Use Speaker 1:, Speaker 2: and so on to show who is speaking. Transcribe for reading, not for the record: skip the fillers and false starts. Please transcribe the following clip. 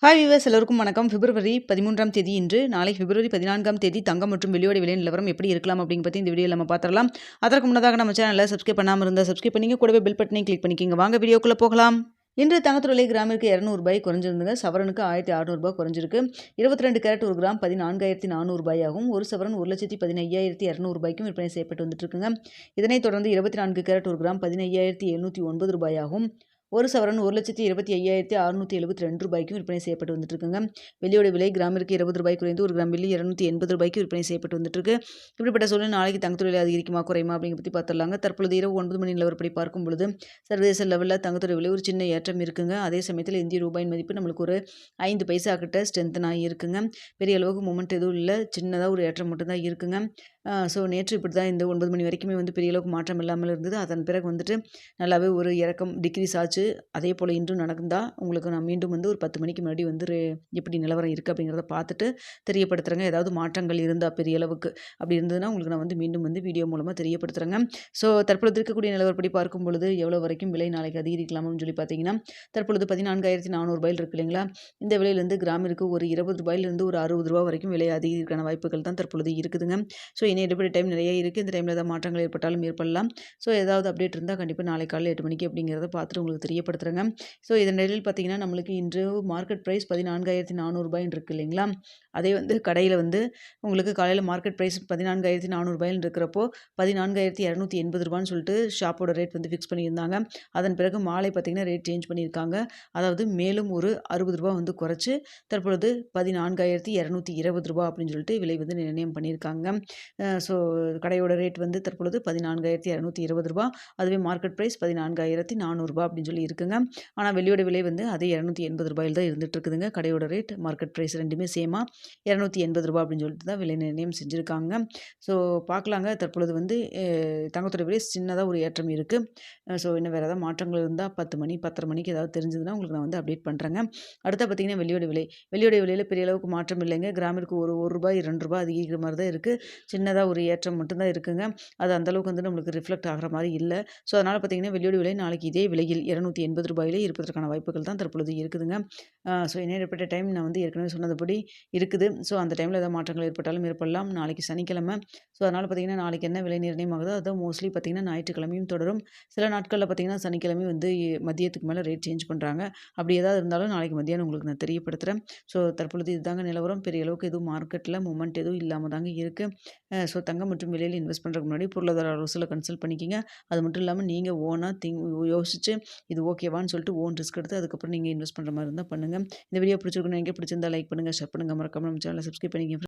Speaker 1: Hi viewers, எல்லோருக்கும் வணக்கம். பிப்ரவரி 13ஆம் தேதி இன்று. நாளை பிப்ரவரி 14ஆம் தேதி தங்கம் மற்றும் வெள்ளியோட விலை நிலவரம் எப்படி இருக்கலாம் அப்படிங்க பற்றி இந்த வீடியோவில் நம்ம பார்த்துடலாம். அதற்கு முன்னதாக நம்ம சேனலை சப்ஸ்கிரைப் பண்ணாமல் இருந்தால் சப்ஸ்கிரைப் பண்ணிங்க, கூடவே பெல் பட்டனையும் கிளிக் பண்ணிக்கிங்க. வாங்க வீடியோக்குள்ளே போகலாம். இன்று தங்கத்தோட விலை கிராமிற்கு 200 ரூபாய் குறைஞ்சிருந்துங்க. சவரனுக்கு 1600 ரூபாய் குறைஞ்சிருக்கு. 22 கேரட் ஒரு கிராம் 14,400 ரூபாயாகவும், ஒரு சவரன் 1,15,200 ரூபாய்க்கும் விற்பனை செய்யப்பட்டு வந்துட்டு இருக்குங்க. இதனைத் தொடர்ந்து 24 கேரட் ஒரு கிராம் 15,709 ரூபாயாகவும், ஒரு சவரன் 1,25,672 ரூபாய்க்கும் விற்பனை செய்யப்பட்டு வந்துட்டு இருக்குங்க. வெள்ளியோட விலை கிராமிற்கு 20 ரூபாய் குறைந்து ஒரு கிராம் வெள்ளி 280 ரூபாய்க்கு விற்பனை செய்யப்பட்டு வந்துட்டு இருக்கு. இப்படிப்பட்ட சூழ்நிலை நாளைக்கு தங்கத்தோட விலை அதிகரிக்குமா குறையுமா அப்படிங்க பற்றி பார்த்துடலாங்க. தற்பொழுது இரவு 9 மணி நிலவரப்படி பார்க்கும் பொழுது சர்வதேச லெவலில் தங்கத்தோட விலை ஒரு சின்ன ஏற்றம் இருக்குங்க. அதே சமயத்தில் இந்திய ரூபாயின் மதிப்பு நம்மளுக்கு ஒரு 5 பைசா கிட்ட ஸ்ட்ரென்தன் ஆகி இருக்குங்க. பெரிய அளவுக்கு மூமெண்ட் எதுவும் இல்லை, சின்னதாக ஒரு ஏற்றம் மட்டும்தான் இருக்குங்க. ஸோ நேற்று இப்படி தான் இந்த 9 மணி வரைக்குமே பெரிய அளவுக்கு மாற்றம் இல்லாமல் இருந்தது. அதன் பிறகு நல்லாவே ஒரு இறக்கம் டிக்ரீஸ் ஆச்சு. அதே போல் இன்றும் நடந்தால் உங்களுக்கு நான் மீண்டும் ஒரு 10 மணிக்கு முன்னாடி எப்படி நிலவரம் இருக்குது அப்படிங்கிறத பார்த்துட்டு தெரியப்படுத்துகிறேங்க. ஏதாவது மாற்றங்கள் இருந்தால் பெரிய அளவுக்கு அப்படி இருந்ததுன்னா உங்களுக்கு நான் மீண்டும் வீடியோ மூலமாக தெரியப்படுத்துகிறேங்க. ஸோ தற்பொழுது இருக்கக்கூடிய நிலவரப்படி பார்க்கும் பொழுது எவ்வளோ வரைக்கும் விலை நாளைக்கு அதிகரிக்கலாம்னு சொல்லி பார்த்தீங்கன்னா, தற்பொழுது 14,400 ரூபாயில் இருக்கு இல்லைங்களா. இந்த விலையிலேருந்து கிராமிற்கு ஒரு 20 ரூபாயிலிருந்து ஒரு 60 ரூபா வரைக்கும் விலை அதிகரிக்கான வாய்ப்புகள் தான் தற்பொழுது இருக்குதுங்க. ஸோ இனி எடுப்படி டைம் நிறைய இருக்குது. இந்த டைமில் ஏதாவது மாற்றங்கள் ஏற்பட்டாலும் ஏற்படலாம். ஸோ ஏதாவது அப்டேட் இருந்தால் கண்டிப்பாக நாளை காலையில் 8 மணிக்கு அப்படிங்கிறத பார்த்துட்டு உங்களுக்கு தெரியப்படுத்துகிறேங்க. ஸோ இதன் நிலையில் பார்த்தீங்கன்னா, நம்மளுக்கு இன்று மார்க்கெட் ப்ரைஸ் 14,400 ரூபாய்ன்னு இருக்குது இல்லைங்களா. அதே கடையில் உங்களுக்கு காலையில் மார்க்கெட் ப்ரைஸ் 14,400 ரூபாய்ன்னு இருக்கிறப்போ 14,280 ரூபான்னு சொல்லிட்டு ஷாப்போட ரேட் ஃபிக்ஸ் பண்ணியிருந்தாங்க. அதன் பிறகு மாலை பார்த்தீங்கன்னா ரேட் சேஞ்ச் பண்ணியிருக்காங்க. அதாவது மேலும் ஒரு 60 ரூபா குறைச்சி தற்பொழுது 14,220 ரூபா அப்படின்னு சொல்லிட்டு விலை நிர்ணயம் பண்ணியிருக்காங்க. ஸோ கடையோட ரேட் தற்பொழுது 14,220 ரூபா. அதுவே மார்க்கெட் ப்ரைஸ் 14,400 ரூபா அப்படின்னு சொல்லி இருக்குங்க. ஆனால் வெள்ளியோட விலை அதே 280 ரூபாயில் தான் இருந்துட்டு இருக்குதுங்க. கடையோட ரேட் மார்க்கெட் ப்ரைஸ் ரெண்டுமே சேமாக 280 ரூபா அப்படின்னு சொல்லிட்டு தான் விலை நிர்ணயம் செஞ்சுருக்காங்க. ஸோ பார்க்கலாங்க. தற்பொழுது தங்கத்தோட விலை சின்னதாக ஒரு ஏற்றம் இருக்குது. ஸோ இன்னும் வேறு ஏதாவது மாற்றங்கள் இருந்தால் 10 மணி 10:30 மணிக்கு ஏதாவது தெரிஞ்சதுன்னா உங்களுக்கு நான் அப்டேட் பண்ணுறேங்க. அடுத்த பார்த்தீங்கன்னா வெள்ளியோட விலையில் பெரிய அளவுக்கு மாற்றம் இல்லைங்க. கிராமிற்கு ஒரு ரூபாய் 2 ரூபாய் அதிகரிக்கிற மாதிரி தான் இருக்குது. சின்னதாக ஒரு ஏற்றம் மட்டும்தான் இருக்குங்க. அது அந்தளவுக்கு நம்மளுக்கு ரிஃப்ளெக்ட் ஆகிற மாதிரி இல்லை. ஸோ அதனால் பார்த்தீங்கன்னா வெள்ளியோட விலை நாளைக்கு இதே விலையில் 280 ரூபாயிலே இருப்பதற்கான வாய்ப்புகள் தான் தற்பொழுது இருக்குதுங்க. ஸோ என்ன ஏற்பட்ட டைம் நான் ஏற்கனவே சொன்னதுபடி இருக்குது. ஸோ அந்த டைமில் ஏதாவது மாற்றங்கள் ஏற்பட்டாலும் ஏற்படலாம். நாளைக்கு சனிக்கிழமை. ஸோ அதனால் பார்த்தீங்கன்னா நாளைக்கு என்ன விலை நிர்ணயம் ஆகுதோ அதான் மோஸ்ட்லி பார்த்தீங்கன்னா ஞாயிற்றுக்கிழமையும் தொடரும். சில நாட்களில் பார்த்தீங்கன்னா சனிக்கிழமை மதியத்துக்கு மேலே ரேட் சேஞ்ச் பண்ணுறாங்க. அப்படி ஏதாவது இருந்தாலும் நாளைக்கு மதியானம் உங்களுக்கு நான் தெரியப்படுத்துகிறேன். ஸோ தற்பொழுது இதுதாங்க நிலவரம். பெரிய அளவுக்கு எதுவும் மார்க்கெட்டில் மூமெண்ட் எதுவும் இல்லாமல் தாங்க இருக்குது. ஸோ தங்கம் மற்றும் விலையில் இன்வெஸ்ட் பண்ணுறதுக்கு முன்னாடி பொருளாதார ஆலோசனை கன்சல்ட் பண்ணிக்கிங்க. அது மட்டும் இல்லாமல் நீங்கள் ஓனாக யோசிச்சு இது ஓகேவான்னு சொல்லிட்டு ஓன் ரிஸ்க் எடுத்து அதுக்கப்புறம் நீங்கள் இன்வெஸ்ட் பண்ணுற மாதிரி இருந்தால் பண்ணுங்கள். இந்த வீடியோ பிடிச்சிருக்கணும், எங்கே பிடிச்சிருந்தா லைக் பண்ணுங்கள், ஷேர் பண்ணுங்கள், மறக்காம நம்ம சேனலை சப்ஸ்கிரைப் பண்ணிக்கங்க.